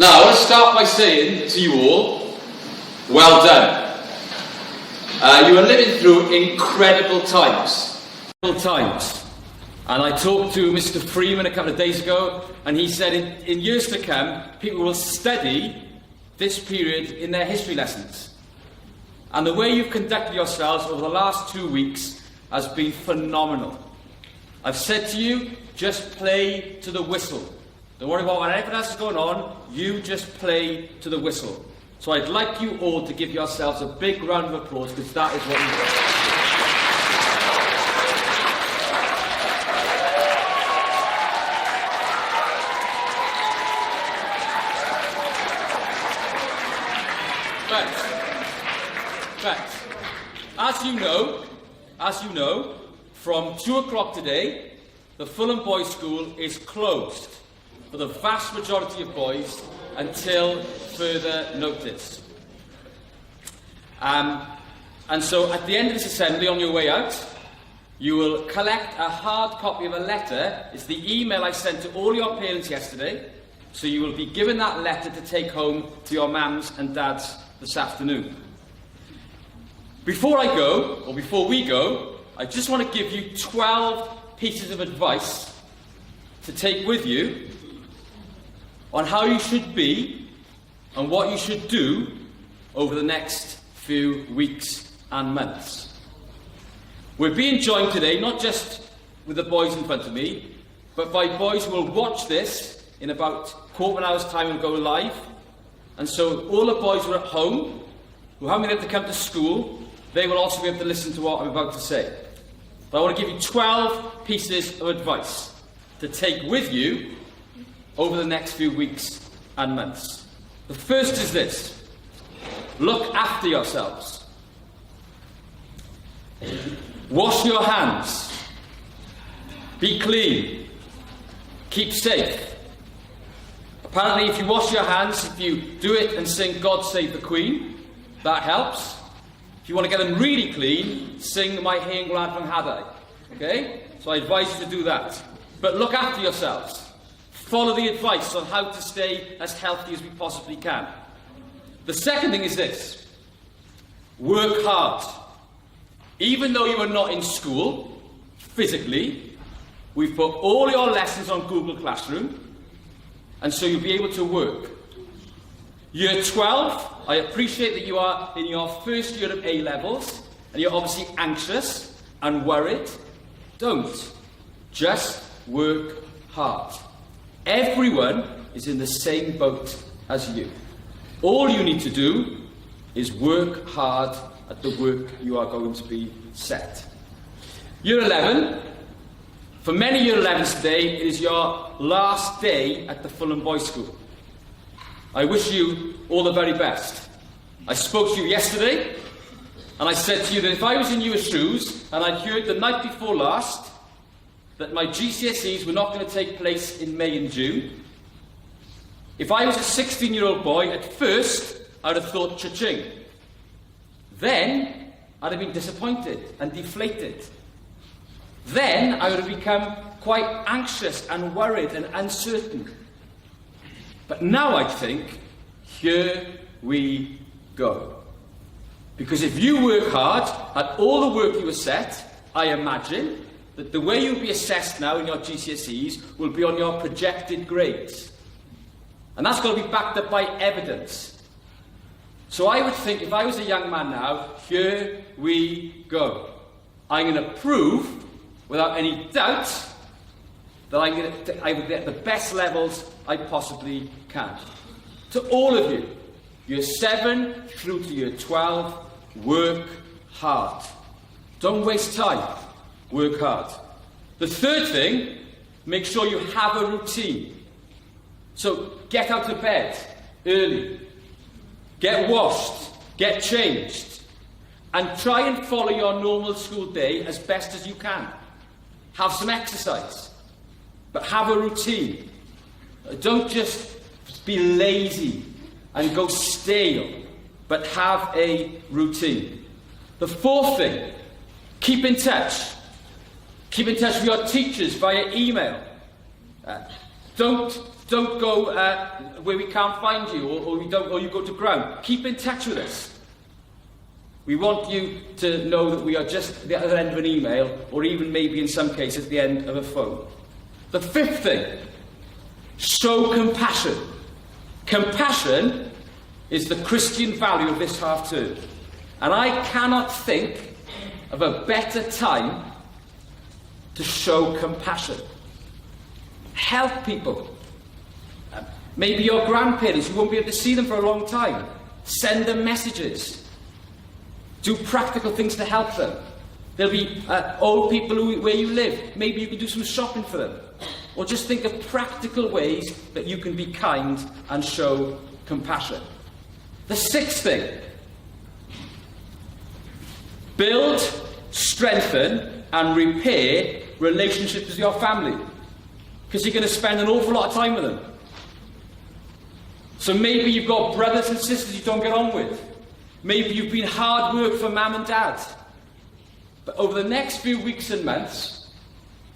Now, I want to start by saying to you all, well done. You are living through incredible times. And I talked to Mr. Freeman a couple of days ago, and he said in years to come, people will study this period in their history lessons. And the way you've conducted yourselves over the last 2 weeks has been phenomenal. I've said to you, just play to the whistle. Don't worry about what anything else is going on, you just play to the whistle. So I'd like you all to give yourselves a big round of applause, because that is what you've done. But, as you know, from 2 o'clock today, the Fulham Boys' School is closed for the vast majority of boys until further notice. And so at the end of this assembly, on your way out, you will collect a hard copy of a letter. It's the email I sent to all your parents yesterday, so you will be given that letter to take home to your mums and dads this afternoon. Before we go, I just want to give you 12 pieces of advice to take with you on how you should be and what you should do over the next few weeks and months. We're being joined today not just with the boys in front of me, but by boys who will watch this in about quarter of an hour's time and go live. And so all the boys who are at home, who haven't been able to come to school, they will also be able to listen to what I'm about to say. But I want to give you 12 pieces of advice to take with you over the next few weeks and months. The first is this: look after yourselves. Wash your hands. Be clean. Keep safe. Apparently, if you wash your hands, if you do it and sing God Save the Queen, that helps. If you want to get them really clean, sing My Hen Glad from Hadai. Okay? So I advise you to do that. But look after yourselves. Follow the advice on how to stay as healthy as we possibly can. The second thing is this: work hard. Even though you are not in school, physically, we've put all your lessons on Google Classroom, and so you'll be able to work. Year 12, I appreciate that you are in your first year of A-levels, and you're obviously anxious and worried. Don't. Just work hard. Everyone is in the same boat as you. All you need to do is work hard at the work you are going to be set. Year 11. For many Year 11s today, it is your last day at the Fulham Boys' School. I wish you all the very best. I spoke to you yesterday, and I said to you that if I was in your shoes, and I'd heard the night before last that my GCSEs were not going to take place in May and June, if I was a 16-year-old boy, at first, I'd have thought cha-ching. Then, I'd have been disappointed and deflated. Then, I would have become quite anxious and worried and uncertain. But now I think, here we go. Because if you work hard at all the work you were set, I imagine that the way you'll be assessed now in your GCSEs will be on your projected grades. And that's got to be backed up by evidence. So I would think, if I was a young man now, here we go. I'm going to prove, without any doubt, that I would get the best levels I possibly can. To all of you, Year 7 through to Year 12, work hard. Don't waste time. Work hard. The third thing, make sure you have a routine. So get out of bed early. Get washed. Get changed. And try and follow your normal school day as best as you can. Have some exercise. But have a routine. Don't just be lazy and go stale, but have a routine. The fourth thing, keep in touch. Keep in touch with your teachers via email. Don't don't go where we can't find you, or you go to ground. Keep in touch with us. We want you to know that we are just at the other end of an email, or even maybe in some cases at the end of a phone. The fifth thing, show compassion. Compassion is the Christian value of this half term. And I cannot think of a better time to show compassion. Help people. Maybe your grandparents, you won't be able to see them for a long time. Send them messages. Do practical things to help them. There'll be old people where you live. Maybe you can do some shopping for them. Or just think of practical ways that you can be kind and show compassion. The sixth thing. Build, strengthen and repair relationships with your family. Because you're going to spend an awful lot of time with them. So maybe you've got brothers and sisters you don't get on with. Maybe you've been hard work for mum and dad. But over the next few weeks and months,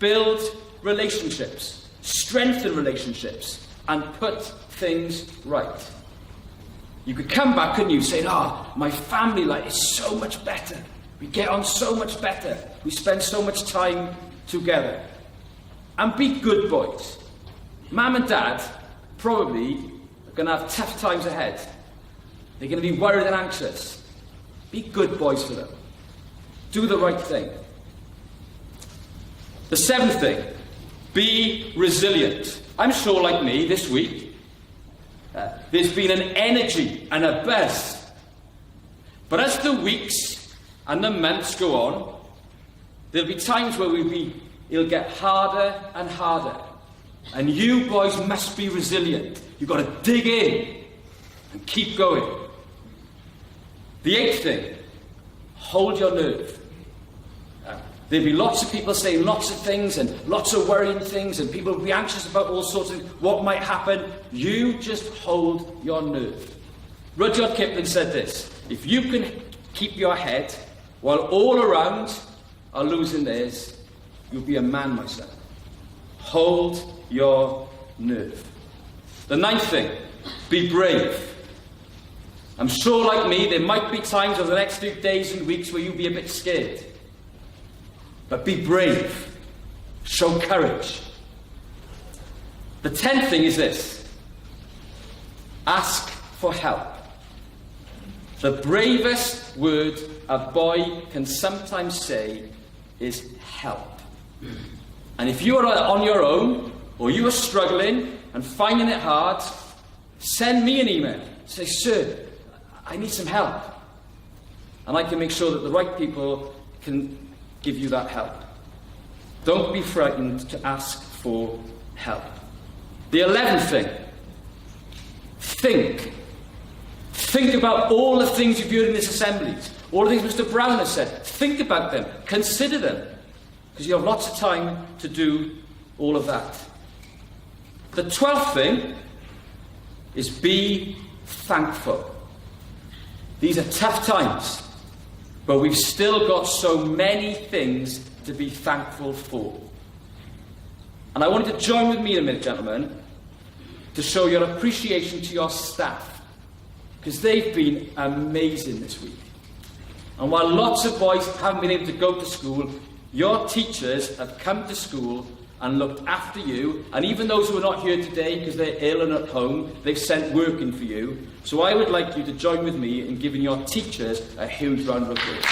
build relationships, strengthen relationships, and put things right. You could come back, couldn't you, saying, my family life is so much better. We get on so much better. We spend so much time together. And be good boys. Mum and dad probably are going to have tough times ahead. They're going to be worried and anxious. Be good boys for them. Do the right thing. The seventh thing, be resilient. I'm sure, like me, this week, there's been an energy and a buzz. But as the weeks and the months go on, there'll be times where it'll get harder and harder. And you boys must be resilient. You've got to dig in and keep going. The eighth thing, hold your nerve. There'll be lots of people saying lots of things and lots of worrying things, and people will be anxious about all sorts of what might happen. You just hold your nerve. Rudyard Kipling said this: if you can keep your head while all around are losing theirs, you'll be a man, my son. Hold your nerve. The ninth thing, be brave. I'm sure, like me, there might be times over the next few days and weeks where you'll be a bit scared. But be brave. Show courage. The 10th thing is this: ask for help. The bravest word a boy can sometimes say is help. And if you are on your own, or you are struggling and finding it hard, send me an email. Say, sir, I need some help. And I can make sure that the right people can give you that help. Don't be frightened to ask for help. The 11th thing, think. Think about all the things you've heard in this assembly, all the things Mr. Brown has said. Think about them, consider them, because you have lots of time to do all of that. The 12th thing is be thankful. These are tough times, but we've still got so many things to be thankful for. And I want you to join with me in a minute, gentlemen, to show your appreciation to your staff, because they've been amazing this week. And while lots of boys haven't been able to go to school, your teachers have come to school and looked after you, and even those who are not here today because they're ill and at home, they've sent work in for you. So I would like you to join with me in giving your teachers a huge round of applause.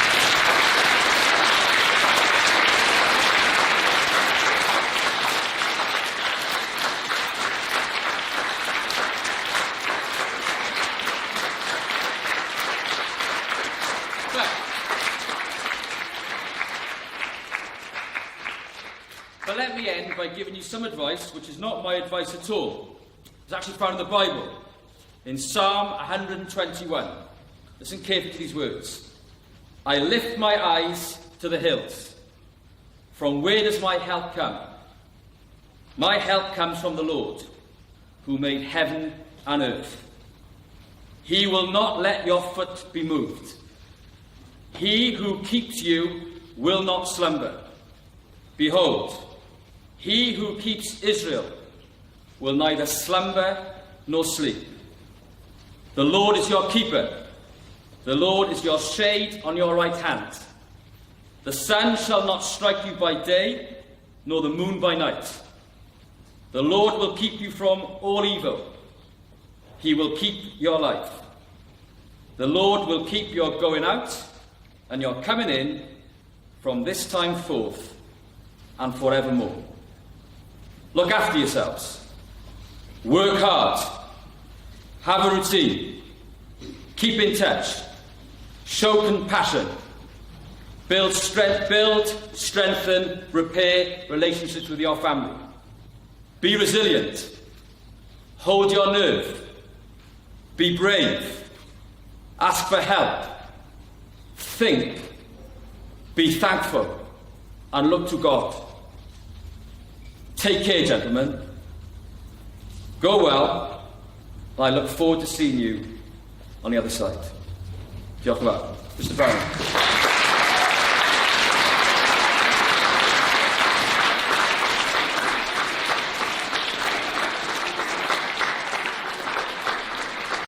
But let me end by giving you some advice, which is not my advice at all. It's actually found in the Bible, in Psalm 121. Listen carefully to these words. I lift my eyes to the hills. From where does my help come? My help comes from the Lord, who made heaven and earth. He will not let your foot be moved. He who keeps you will not slumber. Behold, he who keeps Israel will neither slumber nor sleep. The Lord is your keeper. The Lord is your shade on your right hand. The sun shall not strike you by day, nor the moon by night. The Lord will keep you from all evil. He will keep your life. The Lord will keep your going out and your coming in from this time forth and forevermore. Look after yourselves. Work hard. Have a routine. Keep in touch. Show compassion. Build, strengthen, repair relationships with your family. Be resilient. Hold your nerve. Be brave. Ask for help. Think. Be thankful. And look to God. Take care, gentlemen. Go well. I look forward to seeing you on the other side. Diolch yn fawr. Mr. Brown.